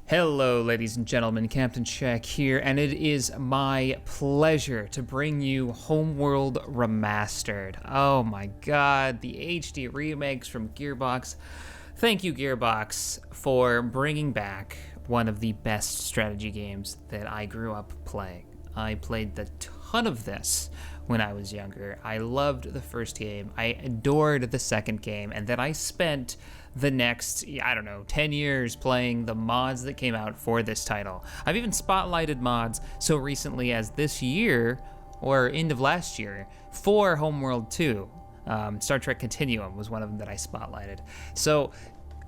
Hello, ladies and gentlemen, Captain Check here, and it is my pleasure to bring you Homeworld Remastered. Oh my god, the HD remakes from Gearbox. Thank you, Gearbox, for bringing back one of the best strategy games that I grew up playing. I played a ton of this when I was younger. I loved the first game, I adored the second game, and then I spent the next, 10 years playing the mods that came out for this title. I've even spotlighted mods so recently as this year, or end of last year, for Homeworld 2. Star Trek Continuum was one of them that I spotlighted. So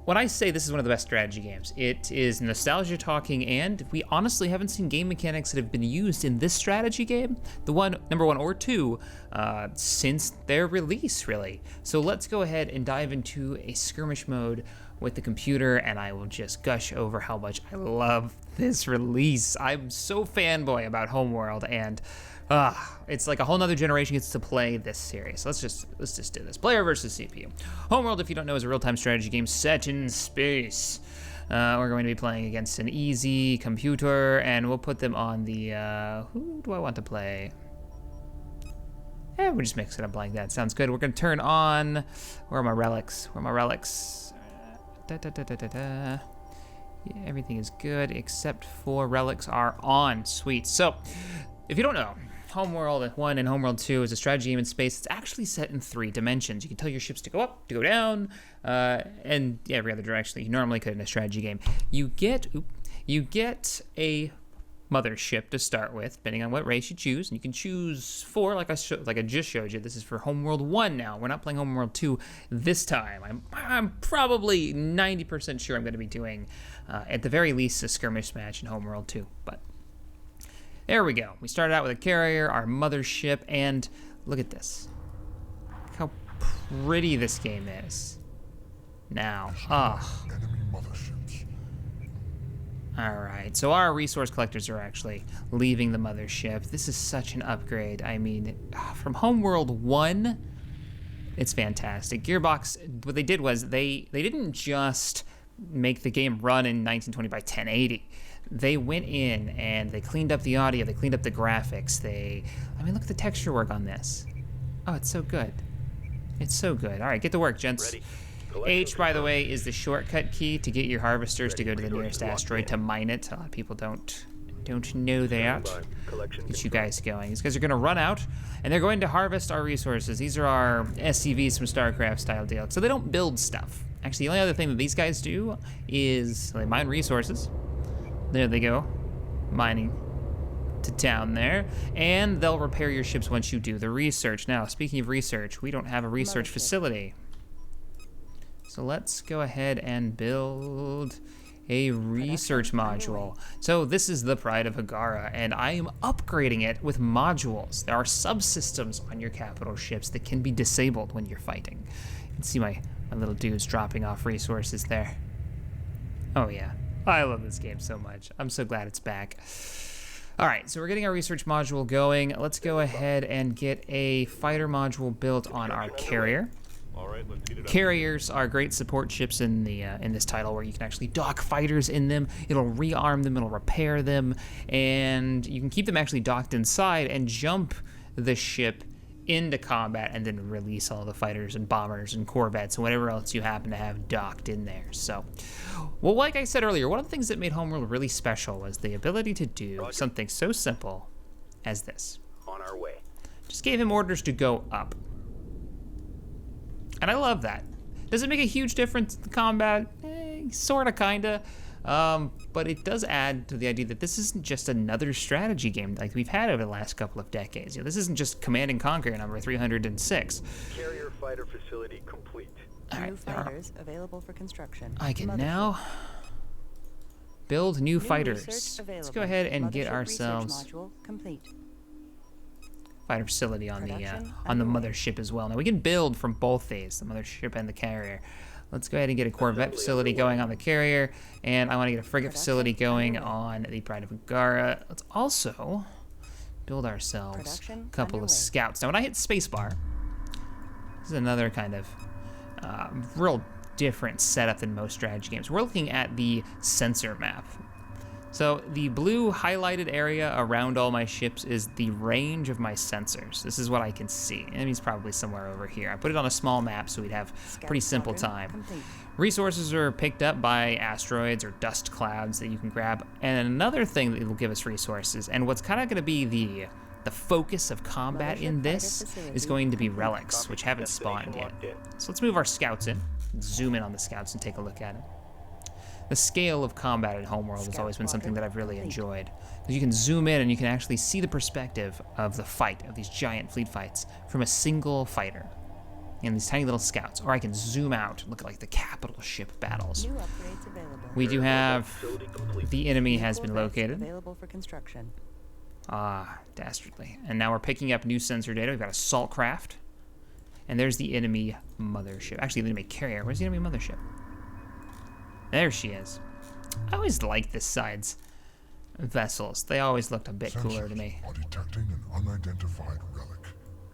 when I say this is one of the best strategy games, it is nostalgia talking, and we honestly haven't seen game mechanics that have been used in this strategy game, number one or two, since their release, really. So let's go ahead and dive into a skirmish mode with the computer, and I will just gush over how much I love this release. I'm so fanboy about Homeworld, and it's like a whole nother generation gets to play this series. Let's just do this. Player versus CPU. Homeworld, if you don't know, is a real-time strategy game set in space. We're going to be playing against an easy computer, and we'll put them on the, who do I want to play? We'll just mix it up like that. Sounds good. We're going to turn on, where are my relics? Yeah, everything is good except for relics are on. Sweet. So, if you don't know, Homeworld 1 and Homeworld 2 is a strategy game in space. It's actually set in 3 dimensions. You can tell your ships to go up, to go down, and every other direction that you normally could in a strategy game. You get a mothership to start with, depending on what race you choose. And you can choose 4, like I just showed you. This is for Homeworld 1 now. We're not playing Homeworld 2 this time. I'm probably 90% sure I'm going to be doing, at the very least, a skirmish match in Homeworld 2. But there we go. We started out with a carrier, our mothership, and look at this. Look how pretty this game is. Now, Enemy motherships. Alright, so our resource collectors are actually leaving the mothership. This is such an upgrade. I mean, from Homeworld 1, it's fantastic. Gearbox, what they did was they didn't just make the game run in 1920 by 1080. They went in and they cleaned up the audio, they cleaned up the graphics, look at the texture work on this. Oh, it's so good. It's so good. All right, get to work, gents. H, by the way, is the shortcut key to get your harvesters to go to the nearest asteroid to mine it. A lot of people don't know that. Get you guys going. These guys are gonna run out, and they're going to harvest our resources. These are our SCVs from StarCraft style deal. So they don't build stuff. Actually, the only other thing that these guys do is they mine resources. There they go, mining to town there, and they'll repair your ships once you do the research. Now, speaking of research, we don't have a research facility. So let's go ahead and build a research module. So this is the Pride of Hagara, and I am upgrading it with modules. There are subsystems on your capital ships that can be disabled when you're fighting. You can see my little dudes dropping off resources there. Oh yeah. I love this game so much. I'm so glad it's back. All right, so we're getting our research module going. Let's go ahead and get a fighter module built on our carrier. Carriers are great support ships in this title, where you can actually dock fighters in them. It'll rearm them, it'll repair them, and you can keep them actually docked inside and jump the ship into combat and then release all the fighters and bombers and corvettes and whatever else you happen to have docked in there. So, well, like I said earlier, one of the things that made Homeworld really special was the ability to do something so simple as this. On our way. Just gave him orders to go up. And I love that. Does it make a huge difference in the combat? Sorta, kinda. But it does add to the idea that this isn't just another strategy game like we've had over the last couple of decades. This isn't just Command and Conquer number 306. Carrier fighter facility complete. All right, New fighters available for construction. I can now build new fighters. Let's go ahead and get ourselves module complete. Fighter facility on the mothership as well. Now we can build from both these, the mothership and the carrier. Let's go ahead and get a corvette facility going on the carrier, and I want to get a frigate facility going on the Pride of Hagara. Let's also build ourselves a couple of scouts. Now when I hit spacebar, this is another kind of real different setup than most strategy games. We're looking at the sensor map. So the blue highlighted area around all my ships is the range of my sensors. This is what I can see. Enemy's probably somewhere over here. I put it on a small map so we'd have pretty simple time. Complete. Resources are picked up by asteroids or dust clouds that you can grab. And another thing that will give us resources, and what's kind of going to be the focus of combat in this, is going to be relics, which haven't spawned yet. So let's move our scouts in, zoom in on the scouts and take a look at them. The scale of combat in Homeworld has always been something that I've really enjoyed. You can zoom in and you can actually see the perspective of the fight, of these giant fleet fights, from a single fighter and these tiny little scouts. Or I can zoom out, look at like the capital ship battles. New upgrades available. We do have, the enemy has been Corvettes located. Available for construction. Ah, dastardly. And now we're picking up new sensor data. We've got assault craft. And there's the enemy mothership. Actually, the enemy carrier. Where's the enemy mothership? There she is. I always liked this side's vessels. They always looked a bit cooler to me. Are detecting an unidentified relic.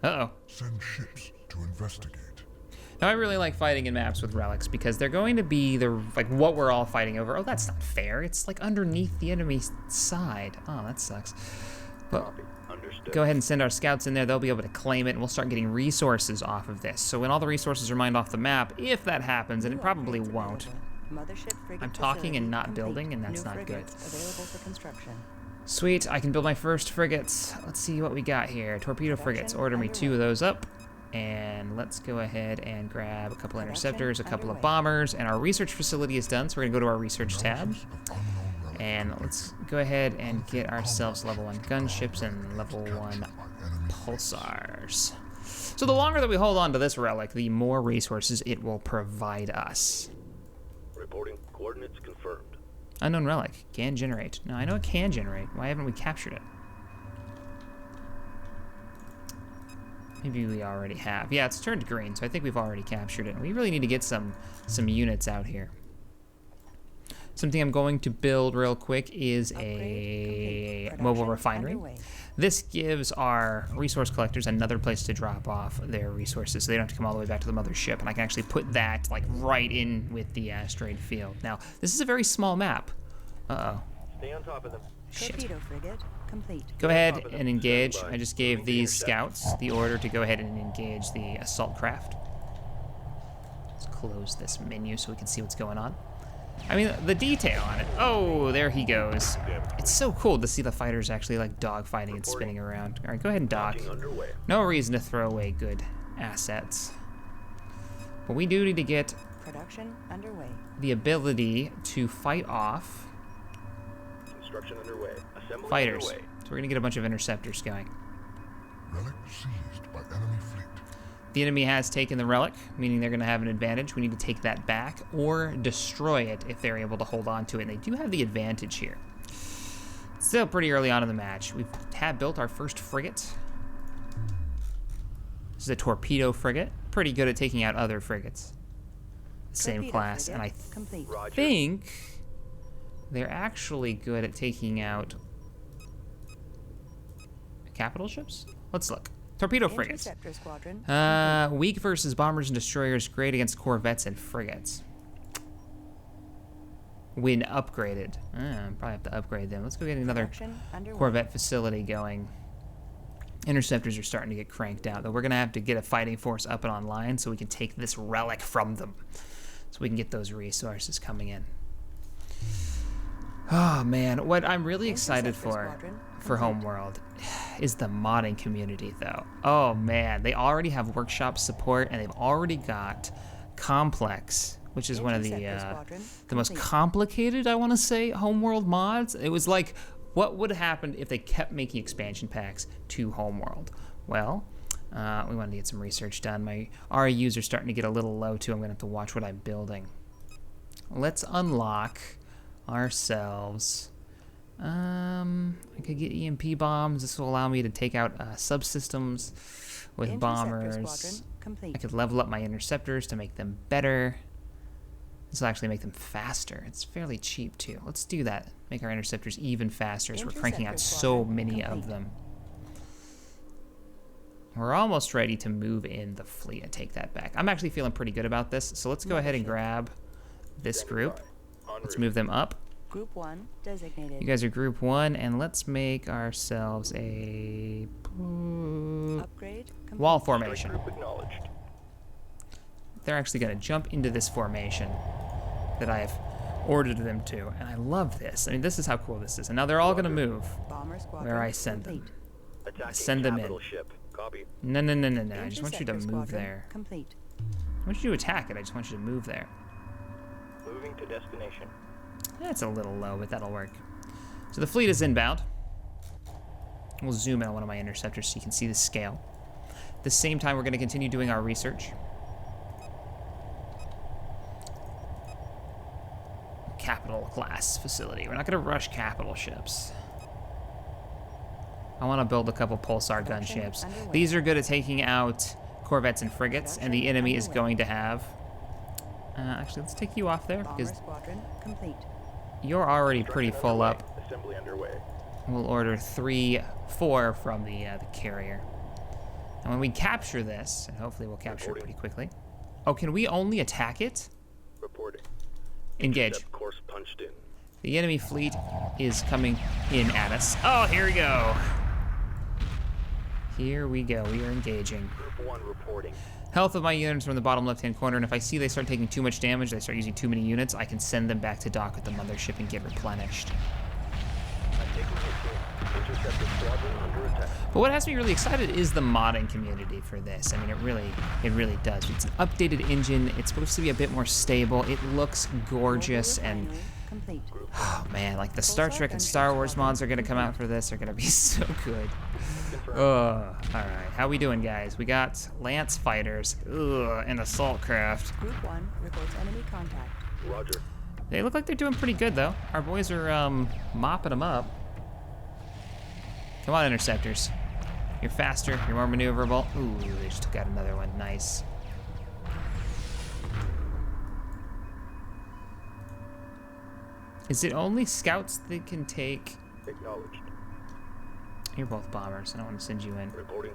Uh-oh. Send ships to investigate. Now, I really like fighting in maps with relics because they're going to be like what we're all fighting over. Oh, that's not fair. It's like underneath the enemy side. Oh, that sucks. But go ahead and send our scouts in there. They'll be able to claim it, and we'll start getting resources off of this. So when all the resources are mined off the map, if that happens, and it probably won't, I'm talking and not building, and that's not good. Available for construction. Sweet, I can build my first frigates. Let's see what we got here. Torpedo frigates. Order me 2 of those up. And let's go ahead and grab a couple interceptors, a couple of bombers, and our research facility is done, so we're gonna go to our research tab. And let's go ahead and get ourselves level 1 gunships and level 1 pulsars. So the longer that we hold on to this relic, the more resources it will provide us. Reporting coordinates confirmed. Unknown relic. Can generate. No, I know it can generate. Why haven't we captured it? Maybe we already have. Yeah, it's turned green, so I think we've already captured it. We really need to get some units out here. Something I'm going to build real quick is a mobile refinery. This gives our resource collectors another place to drop off their resources, so they don't have to come all the way back to the mothership, and I can actually put that like right in with the asteroid field. Now, this is a very small map. Uh-oh. Stay on top of them. Shit. Torpedo frigate complete. Go ahead and engage. I just gave these scouts the order to go ahead and engage the assault craft. Let's close this menu so we can see what's going on. I mean, the detail on it. Oh, there he goes. It's so cool to see the fighters actually like dogfighting and spinning around. All right, go ahead and dock. No reason to throw away good assets. But we do need to get Production underway. the ability to fight off Construction underway. Assembly fighters. underway. So we're gonna get a bunch of interceptors going. Relic seized by enemy fleet. The enemy has taken the relic, meaning they're going to have an advantage. We need to take that back or destroy it if they're able to hold on to it. And they do have the advantage here. Still pretty early on in the match. We have built our first frigate. This is a torpedo frigate. Pretty good at taking out other frigates. Same Torpedo class. And I frigate complete. think they're actually good at taking out capital ships? Let's look. Torpedo frigates. Interceptor squadron. Weak versus bombers and destroyers, great against corvettes and frigates. When upgraded. Probably have to upgrade them. Let's go get another Production underway. corvette facility going. Interceptors are starting to get cranked out, though we're going to have to get a fighting force up and online so we can take this relic from them. So we can get those resources coming in. Oh, man. What I'm really excited for Homeworld is the modding community, though. Oh, man. They already have workshop support, and they've already got Complex, which is one of the most complicated, I want to say, Homeworld mods. It was like, what would have happened if they kept making expansion packs to Homeworld? Well, we wanted to get some research done. My REUs are starting to get a little low, too. I'm going to have to watch what I'm building. Let's unlock ourselves. I could get EMP bombs. This will allow me to take out subsystems with bombers. I could level up my interceptors to make them better. This will actually make them faster. It's fairly cheap too. Let's do that. Make our interceptors even faster as we're cranking out so many of them. We're almost ready to move in the fleet and take that back. I'm actually feeling pretty good about this. So let's go ahead and grab this group. Let's move them up. Group 1 designated. You guys are group 1, and let's make ourselves a Upgrade complete. wall Strike formation. group acknowledged. They're actually going to jump into this formation that I've ordered them to, and I love this. I mean, this is how cool this is. And now they're all going to move Bomber squadron where I send them. complete. Attacking Send them capital in. ship. Copy. No. I just want you to Interceptor move squadron there. Complete. I want you to attack it. I just want you to move there. Moving to destination. That's a little low, but that'll work. So the fleet is inbound. We'll zoom in on one of my interceptors so you can see the scale. At the same time, we're going to continue doing our research. Capital class facility. We're not going to rush capital ships. I want to build a couple pulsar gunships. underway. These are good at taking out corvettes and frigates, and the enemy is underway. going to have... actually, let's take you off there, Bomber because squadron complete. you're already pretty Construction full underway. up. Assembly underway. We'll order 4 from the carrier. And when we capture this, and hopefully we'll capture it pretty quickly. Oh, can we only attack it? Reporting. Engage. Intercept course punched in. The enemy fleet is coming in at us. Oh, here we go. Here we go. We are engaging. Group 1 reporting. Health of my units are in the bottom left-hand corner, and if I see they start taking too much damage, they start using too many units, I can send them back to dock with the mothership and get replenished. I'm taking hit team. Interceptor squadron under attack. But what has me really excited is the modding community for this. I mean, it really does. It's an updated engine. It's supposed to be a bit more stable. It looks gorgeous, Mobile and refinery complete. oh man, like the Star Trek and Star Wars mods are gonna come out for this. Are gonna be so good. Confirmed. All right, how we doing, guys? We got Lance fighters, and assault craft. Group 1 reports enemy contact. Roger. They look like they're doing pretty good though. Our boys are mopping them up. Come on, interceptors. You're faster. You're more maneuverable. Ooh, they just took out another one. Nice. Is it only scouts that can take? Acknowledged. You're both bombers. I don't want to send you in. Reporting.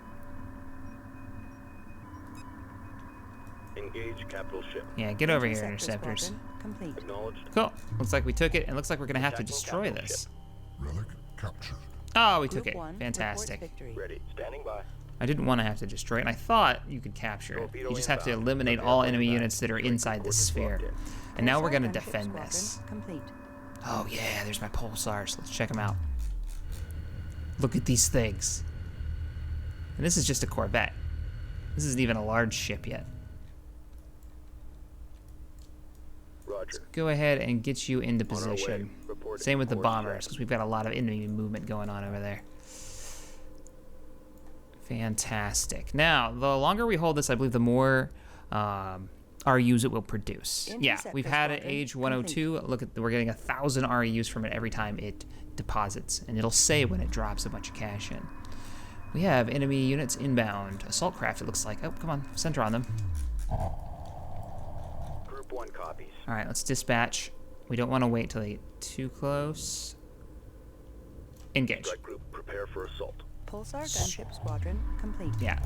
Engage capital ship. Yeah, get over here, Interceptor interceptors. squadron complete. Acknowledged. Cool. Looks like we took it, and looks like we're gonna have to Attacking destroy capital this. ship. Relic captured. Oh, we took Group it. 1 Fantastic. reports victory. Ready. Standing by. I didn't want to have to destroy it, and I thought you could capture it. Torpedo You just have to inbound. eliminate Prepare all for enemy impact. units that are Strike inside this coordinates sphere. locked in. And now we're Pulsar gonna gunship defend squadron this. Complete. Oh yeah, there's my pulsars. Let's check them out. Look at these things. And this is just a Corvette. This isn't even a large ship yet. Roger. Go ahead and get you into On our way. position. Reporting. Same with the Course bombers, set. because we've got a lot of enemy movement going on over there. Fantastic. Now, the longer we hold this, I believe the more RUs it will produce. Yeah, Interceptor we've had it squadron age 102. Look at, we're getting 1,000 RUs from it every time it deposits, and it'll say when it drops a bunch of cash in. We have enemy units inbound. Assault craft, it looks like. Oh, come on, center on them. Group 1 copies. All right, let's dispatch. We don't want to wait till they get too close. Engage. Strike group. Prepare for assault. Pulsar gunship squadron complete. Yeah,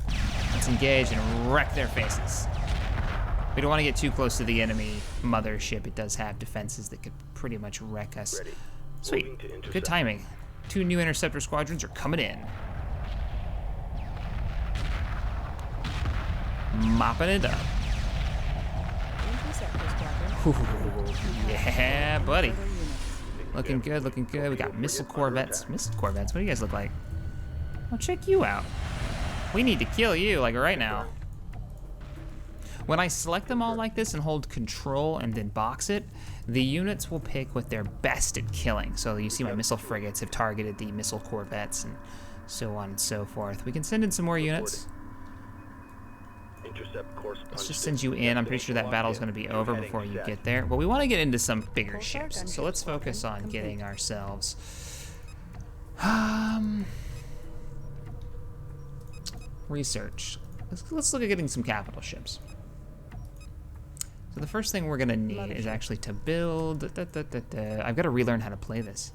let's engage and wreck their faces. We don't want to get too close to the enemy mothership. It does have defenses that could pretty much wreck us. Ready. Sweet. Moving to Good intercept. timing. 2 new interceptor squadrons are coming in. Mopping it up. Interceptor squadron. Ooh, yeah, buddy. Further units. Looking good, looking good. We got missile corvettes. Missile corvettes? What do you guys look like? I'll check you out. We need to kill you, like right now. When I select them all like this and hold control and then box it, the units will pick what they're best at killing. So you see my missile frigates have targeted the missile corvettes and so on and so forth. We can send in some more units. Intercept course Let's punched just send you in. I'm pretty sure that battle's going to be over before you get there. But we want to get into some bigger Pulsar ships. gunship So let's focus squadron on getting complete. ourselves... research. Let's look at getting some capital ships. So the first thing we're going to need is Mothership. actually to build... I've got to relearn how to play this.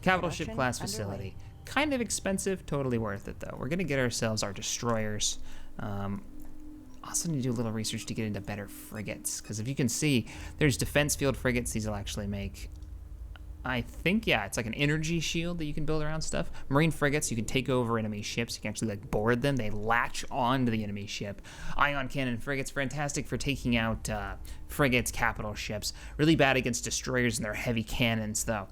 Capital ship Production class underway. facility. Kind of expensive, totally worth it though. We're going to get ourselves our destroyers. Also need to do a little research to get into better frigates, because if you can see, there's defense field frigates. These will actually make I think, yeah, it's like an energy shield that you can build around stuff. Marine frigates, you can take over enemy ships. You can actually like board them. They latch onto the enemy ship. Ion cannon frigates, fantastic for taking out frigates, capital ships. Really bad against destroyers and their heavy cannons, though.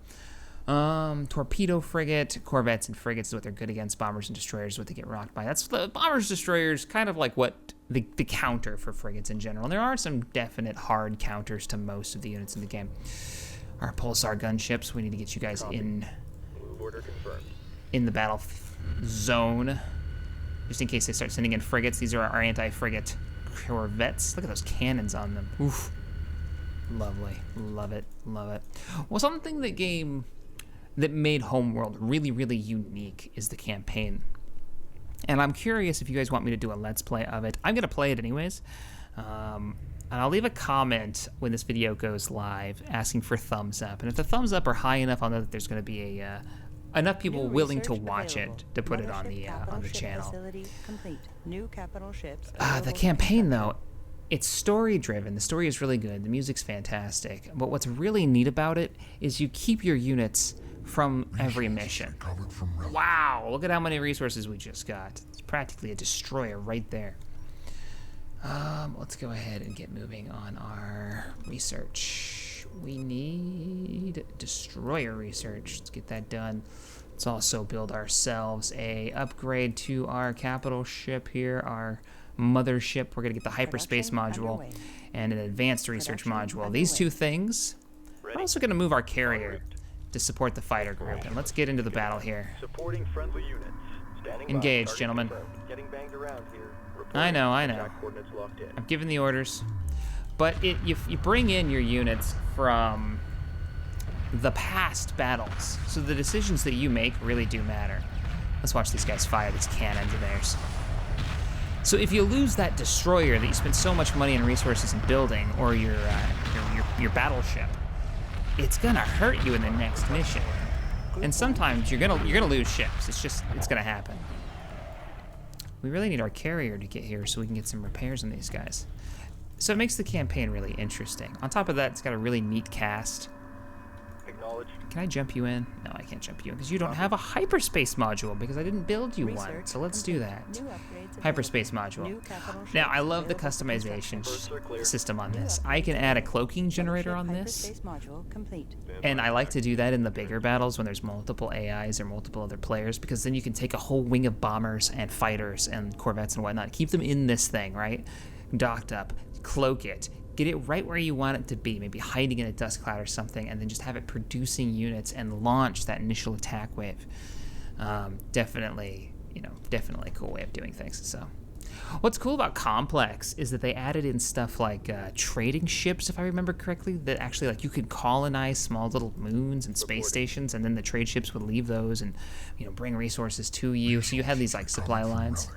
Torpedo frigate, corvettes and frigates is what they're good against. Bombers and destroyers is what they get rocked by. That's the bombers, destroyers, kind of like what the counter for frigates in general. And there are some definite hard counters to most of the units in the game. Our pulsar gunships, we need to get you guys in Move order confirmed. in the battle zone, just in case they start sending in frigates. These are our anti-frigate corvettes. Look at those cannons on them. Oof. Lovely. Love it. Love it. Well, something that made Homeworld really, really unique is the campaign. And I'm curious if you guys want me to do a Let's Play of it. I'm going to play it anyways. And I'll leave a comment when this video goes live asking for thumbs up. And if the thumbs up are high enough, I'll know that there's going to be enough people New willing to research watch available. it to put it on Mothership capital the ship channel. Facility complete. New capital ships. The available for campaign, construction. though, it's story-driven. The story is really good. The music's fantastic. But what's really neat about it is you keep your units from every mission. Recovered from relic. Wow, look at how many resources we just got. It's practically a destroyer right there. Let's go ahead and get moving on our research. We need destroyer research. Let's get that done. Let's also build ourselves a upgrade to our capital ship here, our mothership. We're gonna get the hyperspace Production module underway. and an advanced research Production module. These underway. two things. We're Ready. also gonna move our carrier to support the fighter group. And let's get into the battle here. Supporting friendly units. Standing by. Engage, Target gentlemen. confirmed. Getting banged around here. I know, I know. Attack coordinates locked in. I've given the orders. But you bring in your units from the past battles. So the decisions that you make really do matter. Let's watch these guys fire these cannons of theirs. So if you lose that destroyer that you spent so much money and resources in building, or your battleship, it's gonna hurt you in the next mission. And sometimes you're gonna lose ships. It's gonna happen. We really need our carrier to get here so we can get some repairs on these guys. So it makes the campaign really interesting. On top of that, it's got a really neat cast. Acknowledged. Can I jump you in? No, I can't jump you in because you don't have a hyperspace module because I didn't build you one. Research So let's do complete. that. New upgrades Hyperspace available. module. New capital Now, ships I love the available for customization construction. system on New this. I can upgrades add a available. cloaking generator Mothership on this. hyperspace module complete. And I like to do that in the bigger battles when there's multiple AIs or multiple other players, because then you can take a whole wing of bombers and fighters and corvettes and whatnot, keep them in this thing, right? Docked up, cloak it, get it right where you want it to be, maybe hiding in a dust cloud or something, and then just have it producing units and launch that initial attack wave. Definitely a cool way of doing things. So what's cool about Complex is that they added in stuff like trading ships, if I remember correctly, that actually like you could colonize small little moons and space stations, and then the trade ships would leave those and bring resources to you. So you had these like supply lines.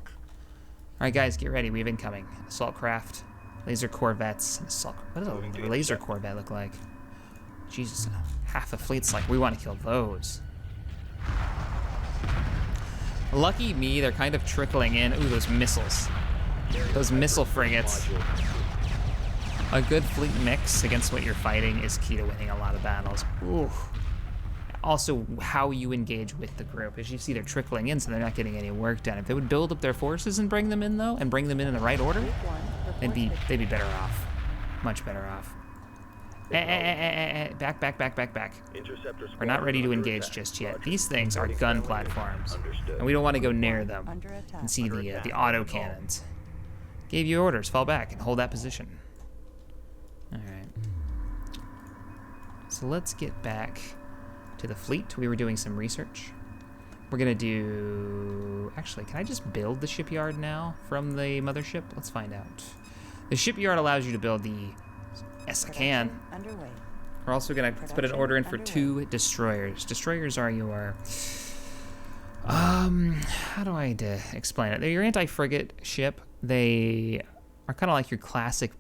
All right, guys, get ready. We have incoming assault craft, laser corvettes, and assault. What does a laser corvette look like? Jesus, half the fleet's like we want to kill those. Lucky me, they're kind of trickling in. Ooh, those missiles. Those missile frigates. A good fleet mix against what you're fighting is key to winning a lot of battles. Ooh. Also, how you engage with the group. As you see, they're trickling in, so they're not getting any work done. If they would build up their forces and bring them in, though, and bring them in the right order, Group 1 they'd be reports better off. Much better off. Back. Interceptor We're not ready to squadron under engage attack. just yet. Roger. These things are Ready gun friendly. platforms, Understood. and we don't want to go near victory. them Under attack. and see Under the attack. auto cannons. Gave you orders. Fall back and hold that position. All right. So let's get back to the fleet. We were doing some research. We're gonna do. Actually, can I just build the shipyard now from the mothership? Let's find out. The shipyard allows you to build the. Yes, I can. Production underway. We're also gonna put an Production order in for underway. 2 destroyers. Destroyers are your. How do I explain it? They're your anti-frigate ship. They are kind of like your classic.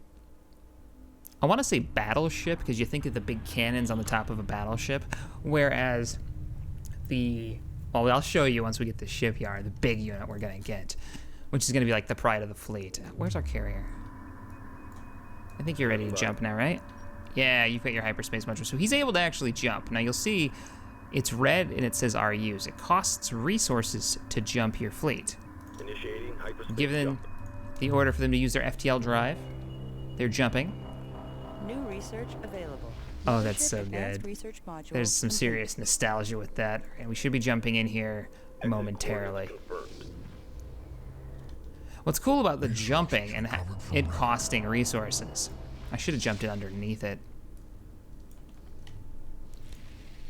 I want to say battleship because you think of the big cannons on the top of a battleship, whereas well, I'll show you once we get the shipyard, the big unit we're gonna get, which is gonna be like the pride of the fleet. Where's our carrier? I think you're ready to jump now, right? Yeah, you've got your hyperspace module. So he's able to actually jump. Now you'll see it's red and it says RUs. It costs resources to jump your fleet. Initiating hyperspace Given jump. the order for them to use their FTL drive, they're jumping. New research available. Oh, that's Mothership so advanced good. Research module There's some complete. serious nostalgia with that, and we should be jumping in here Exit momentarily. coordinates confirmed. What's cool about the jumping and it costing resources, I should have jumped in underneath it,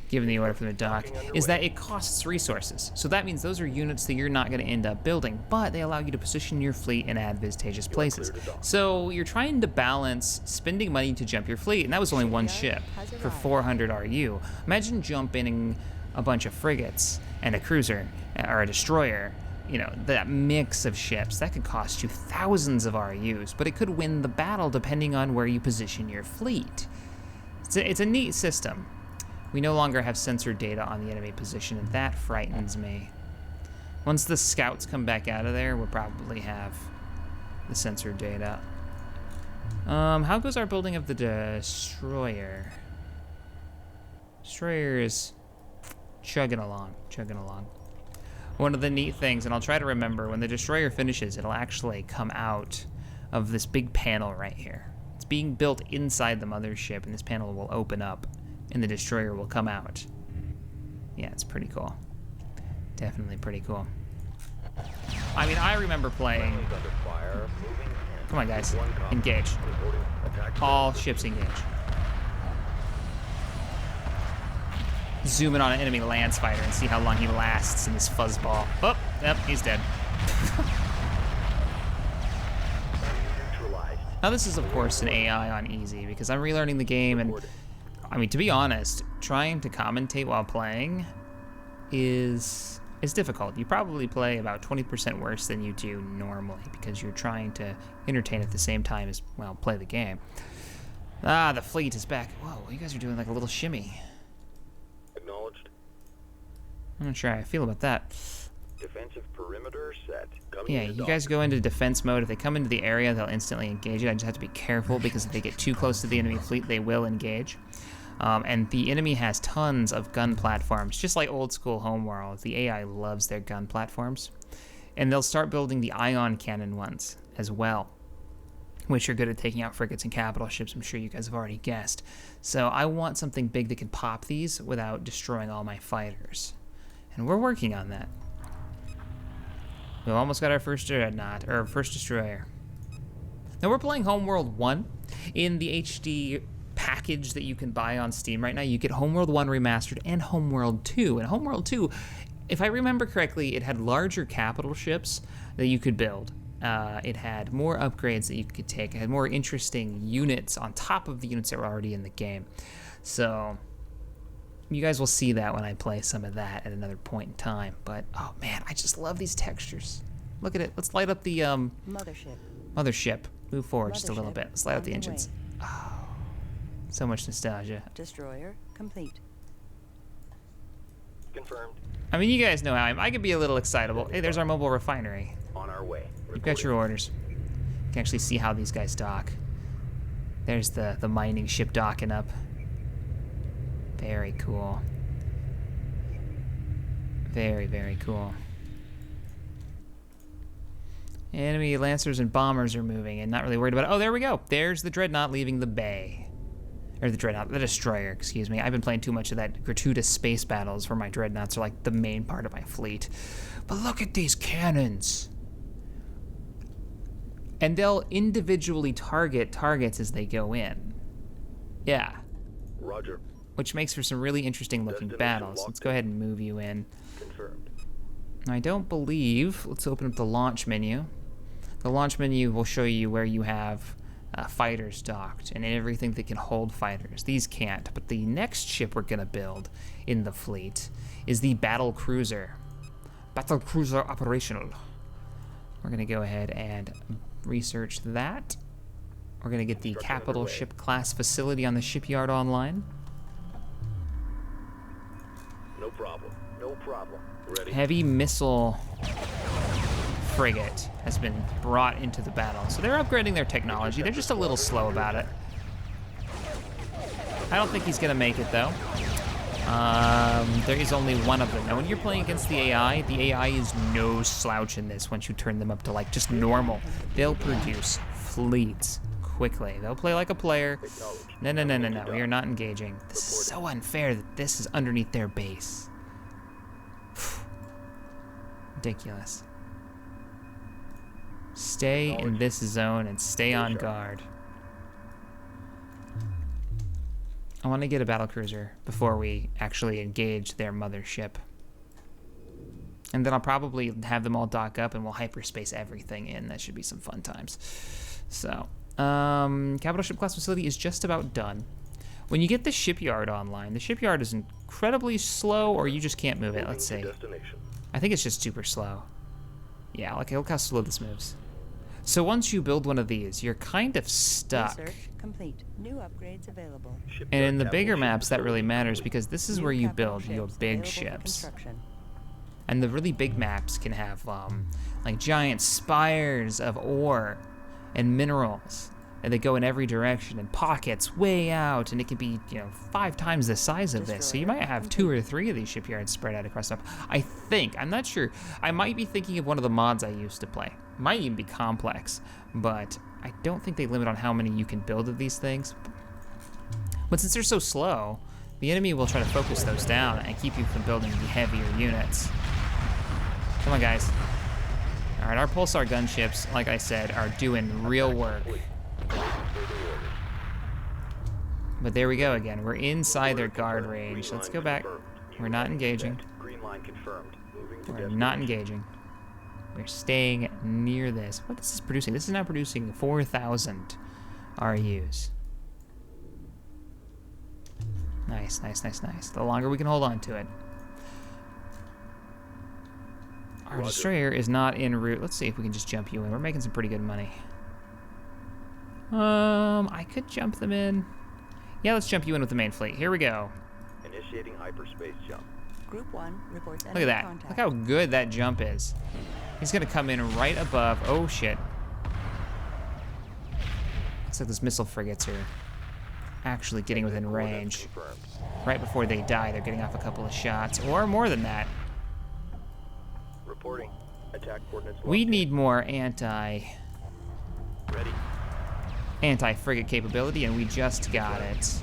given the order from the dock, is that it costs resources. So that means those are units that you're not going to end up building, but they allow you to position your fleet in advantageous places. So you're trying to balance spending money to jump your fleet, and that was only one ship for 400 RU. Imagine jumping a bunch of frigates and a cruiser or a destroyer. You know, that mix of ships, that could cost you thousands of RUs, but it could win the battle depending on where you position your fleet. It's a neat system. We no longer have sensor data on the enemy position, and that frightens me. Once the scouts come back out of there, we'll probably have the sensor data. How goes our building of the destroyer? Destroyer is chugging along. One of the neat things, and I'll try to remember, when the destroyer finishes, it'll actually come out of this big panel right here. It's being built inside the mothership, and this panel will open up, and the destroyer will come out. Yeah, it's pretty cool. Definitely pretty cool. I mean, I remember playing... Friendly's under fire. Moving in. Come on, guys. One combat. Engage. Reporting attack. All ships engage. Zoom in on an enemy lance fighter and see how long he lasts in this fuzzball. Oh, yep, he's dead. Neutralized. Now this is, of course, an AI on easy because I'm relearning the game, and I mean, to be honest, trying to commentate while playing is difficult. You probably play about 20% worse than you do normally because you're trying to entertain at the same time as, well, play the game. Ah, the fleet is back. Whoa, you guys are doing like a little shimmy. Acknowledged. I'm not sure how I feel about that. Defensive perimeter set. Coming Yeah, into you dock. guys go into defense mode. If they come into the area, they'll instantly engage it. I just have to be careful because if they get too close to the enemy fleet, they will engage. And the enemy has tons of gun platforms, just like old school Homeworld. The AI loves their gun platforms. And they'll start building the ion cannon ones as well, which are good at taking out frigates and capital ships. I'm sure you guys have already guessed. So I want something big that can pop these without destroying all my fighters. And we're working on that. We've almost got our first dreadnought, or first destroyer. Now we're playing Homeworld 1 in the HD package that you can buy on Steam right now. You get Homeworld 1 Remastered and Homeworld 2. And Homeworld 2, if I remember correctly, it had larger capital ships that you could build. It had more upgrades that you could take. It had more interesting units on top of the units that were already in the game. So you guys will see that when I play some of that at another point in time. But, oh man, I just love these textures. Look at it. Let's light up the mothership. Move forward just a little Mothership bit. Let's light up on the the engines. way. Oh, so much nostalgia. Destroyer complete. Confirmed. I mean, you guys know how I could be a little excitable. Hey, there's our mobile refinery. On our way. You've got your orders. You can actually see how these guys dock. There's the mining ship docking up. Very cool. Very, very cool. Enemy lancers and bombers are moving and not really worried about it. Oh, there we go. There's the dreadnought leaving the bay. Or the dreadnought, the destroyer, excuse me. I've been playing too much of that gratuitous space battles where my dreadnoughts are like the main part of my fleet. But look at these cannons. And they'll individually target targets as they go in. Yeah. Roger. Which makes for some really interesting looking Destination battles. locked Let's go ahead and move you in. Confirmed. I don't believe, let's open up the launch menu. The launch menu will show you where you have fighters docked and everything that can hold fighters. These can't, but the next ship we're gonna build in the fleet is the battle cruiser. Battle cruiser operational. We're gonna go ahead and research that. We're gonna get the Construction capital underway. ship class facility on the shipyard online. No problem. No problem. Ready. Heavy missile frigate has been brought into the battle. So they're upgrading their technology. They're just a little slow about it. I don't think he's gonna make it though. There is only one of them. Now when you're playing against the AI is no slouch in this once you turn them up to like just normal. They'll produce fleets quickly. They'll play like a player. No, we are not engaging. This is so unfair that this is underneath their base. Ridiculous. Stay in this zone and stay on guard. I want to get a battlecruiser before we actually engage their mothership. And then I'll probably have them all dock up and we'll hyperspace everything in. That should be some fun times. So, capital ship class facility is just about done. When you get the shipyard online, the shipyard is incredibly slow or you just can't move it. Let's see. I think it's just super slow. Yeah, look how slow this moves. So once you build one of these, you're kind of stuck. Research complete. New upgrades available. And in the bigger maps, that really matters because this is where you build your big ships. And the really big maps can have like giant spires of ore and minerals, and they go in every direction and pockets way out, and it can be 5 times the size of this. So you might have 2 or 3 of these shipyards spread out across the map. I'm not sure. I might be thinking of one of the mods I used to play. Might even be complex, but I don't think they limit on how many you can build of these things. But since they're so slow, the enemy will try to focus those down and keep you from building the heavier units. Come on, guys. All right, our pulsar gunships, like I said, are doing real work. But there we go again. We're inside their guard range. Let's go back. We're not engaging. We're not engaging. We're staying near this. What is this producing? This is now producing 4,000 RUs. Nice. The longer we can hold on to it. Our destroyer is not en route. Let's see if we can just jump you in. We're making some pretty good money. I could jump them in. Yeah, let's jump you in with the main fleet. Here we go. Initiating hyperspace jump. Group 1 reports Look enemy at that. contact. Look how good that jump is. He's gonna come in right above. Oh shit. Looks like those missile frigates are actually getting within range. Right before they die, they're getting off a couple of shots, or more than that. Reporting. Attack coordinates. We need more anti-frigate capability, and we just got it.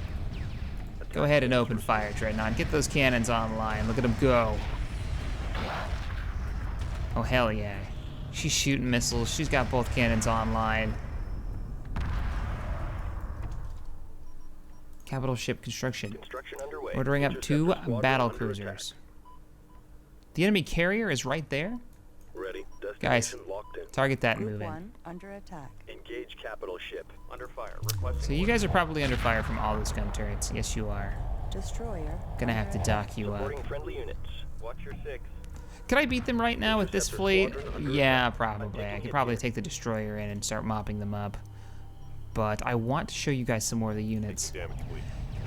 Go ahead and open fire, Dreadnought. Get those cannons online. Look at them go. Oh, hell yeah. She's shooting missiles. She's got both cannons online. Capital ship construction. Underway. Ordering up 2 Interceptor battle squadron under attack. cruisers. The enemy carrier is right there. Ready. Guys, Destination locked in. target that and Group move in. 1 under attack. Engage capital ship. Under fire. Requesting So you guys are probably under fire from all those gun turrets. Yes, you are. Destroyer. Gonna have to under dock you up. Reporting friendly units. Watch your 6. Could I beat them right now with this Interceptor fleet? squadron under Yeah, attack. probably. I Taking could it probably here. take the destroyer in and start mopping them up. But I want to show you guys some more of the units.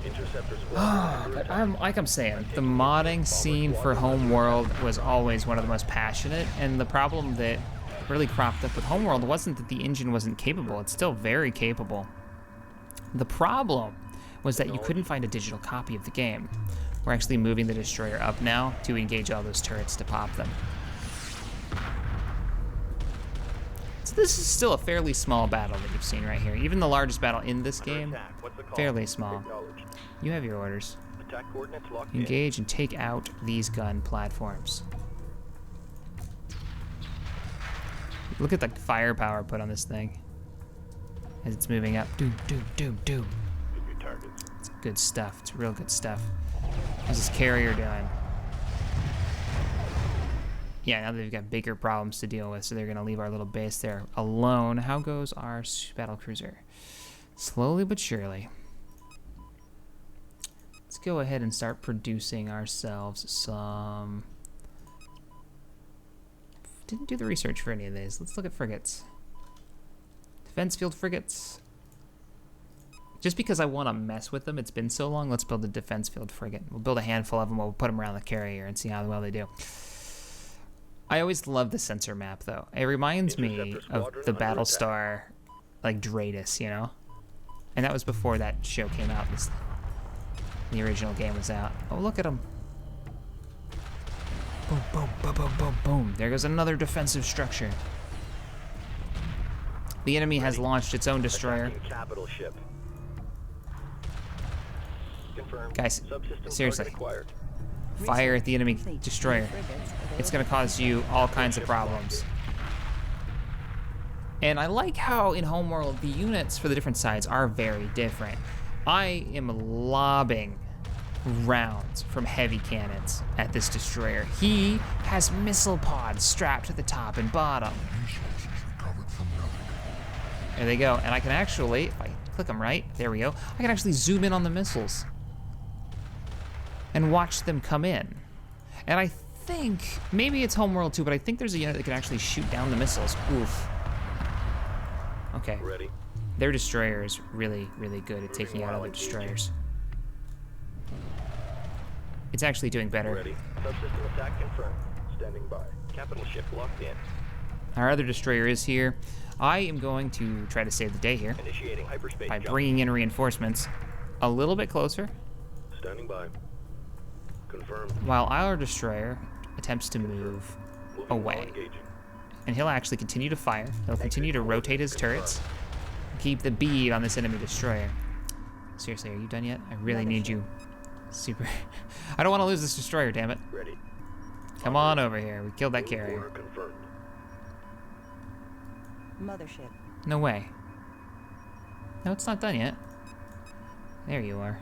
Interceptor squadron under attack. Like I'm saying, the modding scene for Homeworld was always one of the most passionate, and the problem that really cropped up with Homeworld wasn't that the engine wasn't capable. It's still very capable. The problem was that you couldn't find a digital copy of the game. We're actually moving the destroyer up now to engage all those turrets to pop them. So this is still a fairly small battle that you've seen right here. Even the largest battle in this game, Attack. What's the call? fairly small. Acknowledged. You have your orders. Attack coordinates locked in. Engage and take out these gun platforms. Look at the firepower put on this thing as it's moving up. Doom. Hit your targets. It's good stuff. It's real good stuff. How's this carrier doing? Yeah, now they've got bigger problems to deal with, so they're gonna leave our little base there alone. How goes our battle cruiser? Slowly but surely. Let's go ahead and start producing ourselves some... Didn't do the research for any of these. Let's look at frigates. Defense field frigates. Just because I want to mess with them, it's been so long, let's build a defense field frigate. We'll build a handful of them, we'll put them around the carrier and see how well they do. I always love the sensor map, though. It reminds me of the Battlestar, like, Dratus, you know? And that was before that show came out. the original game was out. Oh, look at him. Boom, boom, boom, boom, boom, boom. There goes another defensive structure. The enemy has launched its own destroyer. Attacking capital ship. Confirmed. Guys, Subsystem seriously. target acquired. Fire at the enemy Complete. destroyer. Frigates It's going to cause you all kinds of problems. And I like how in Homeworld the units for the different sides are very different. I am lobbing rounds from heavy cannons at this destroyer. He has missile pods strapped to the top and bottom. Resources recovered from relic. There they go. And I can actually, if I click them right, there we go. I can actually zoom in on the missiles and watch them come in. And I think, maybe it's Homeworld 2, but I think there's a unit that can actually shoot down the missiles. Oof. Okay. Ready. Their destroyer is really, really good at taking out other destroyers. It's actually doing better. Ready. Subsystem attack confirmed. Standing by. Capital ship locked in. Our other destroyer is here. I am going to try to save the day here Initiating hyperspace by jump. bringing in reinforcements a little bit closer, Standing by. Confirmed. while our destroyer attempts to move Moving while away. engaging. And he'll actually continue to fire. He'll continue to rotate his turrets, keep the bead on this enemy destroyer. Seriously, are you done yet? I really need you. Super. I don't want to lose this destroyer, damn it. Ready. Come on over here. We killed that Move carrier. order confirmed. Mothership. No way. No, it's not done yet. There you are.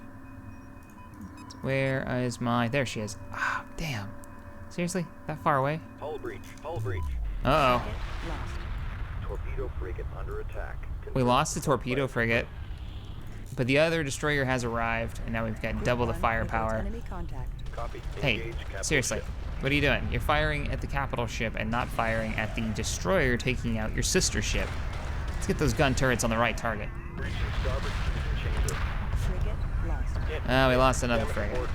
Where is my... There she is. Ah, damn. Seriously? That far away? Hull breach. Hull breach. Uh-oh. Frigate lost. Torpedo frigate under attack. We Confirmed. lost the torpedo frigate, but the other destroyer has arrived, and now we've got Group double the 1 firepower. reports enemy contact. Copy. Hey, Engage capital seriously, ship. what are you doing? You're firing at the capital ship and not firing at the destroyer taking out your sister ship. Let's get those gun turrets on the right target. Breaching starboard fusion chamber. Frigate lost. Hit. Ah, we lost another Damage frigate. report.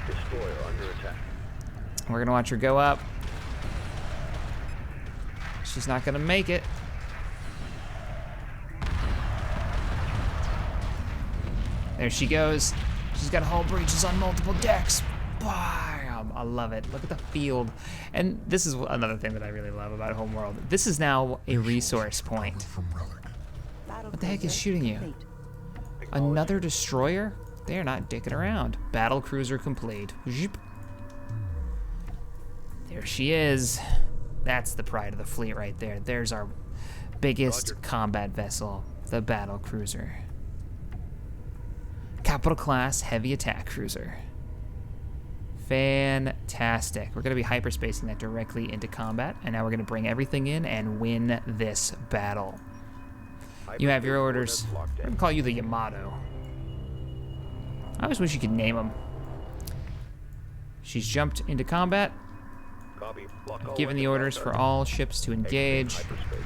Destroyer under attack. We're gonna watch her go up. She's not gonna make it. There she goes. She's got hull breaches on multiple decks. Bam! I love it. Look at the field. And this is another thing that I really love about Homeworld. This is now a resource point. Recovered from relic. Battle What the heck is cruiser shooting you? complete. Another destroyer? They're not dicking around. Battle cruiser complete. Zip. There she is. That's the pride of the fleet right there. There's our biggest combat vessel, the battle cruiser. Capital class heavy attack cruiser. Fantastic. We're going to be hyperspacing that directly into combat, and now we're going to bring everything in and win this battle. You have your orders. Locked I'm in. going to call you the Yamato. I always wish you could name them. She's jumped into combat, Copy. Lock all given the weapons orders on for target. all ships to engage, Exiting hyperspace.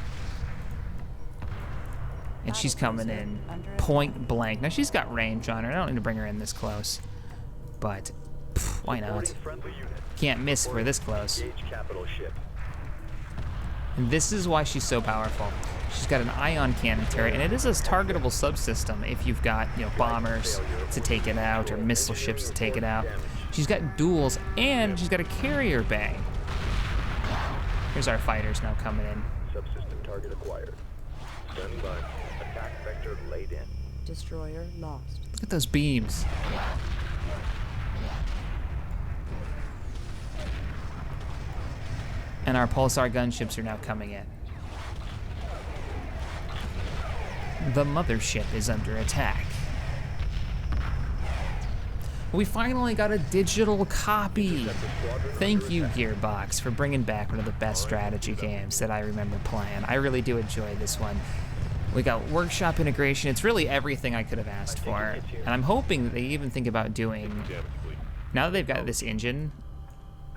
and she's coming in point blank. Now she's got range on her. I don't need to bring her in this close, but why not? Supporting friendly unit. Can't miss if we're this close. Engage capital ship. And this is why she's so powerful. She's got an ion cannon turret, and it is a targetable subsystem if you've got, bombers to take it out or missile ships to take it out. She's got duels, and she's got a carrier bay. Here's our fighters now coming in. Subsystem target acquired. Standing by. Attack vector laid in. Destroyer lost. Look at those beams. And our pulsar gunships are now coming in. The mothership is under attack. We finally got a digital copy. Thank you, Gearbox, for bringing back one of the best strategy games that I remember playing. I really do enjoy this one. We got workshop integration. It's really everything I could have asked for. And I'm hoping that they even think about doing, now that they've got this engine,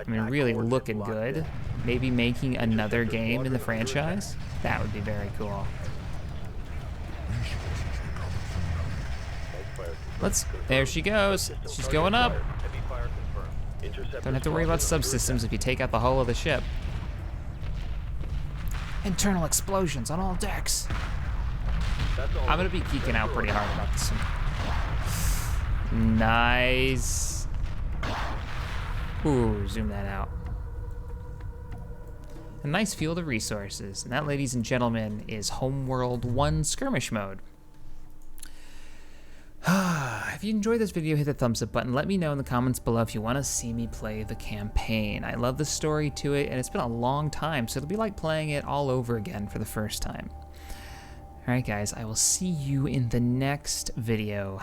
really looking good, maybe making another game in the franchise. That would be very cool. There she goes. She's going up. Heavy fire confirmed. Intercept Don't have to worry about subsystems if you take out the hull of the ship. Internal explosions on all decks. I'm gonna be geeking out pretty hard about this one. Nice. Ooh, zoom that out. A nice field of resources. And that, ladies and gentlemen, is Homeworld 1 Skirmish Mode. If you enjoyed this video, hit the thumbs up button. Let me know in the comments below if you want to see me play the campaign. I love the story to it, and it's been a long time, so it'll be like playing it all over again for the first time. Alright guys, I will see you in the next video.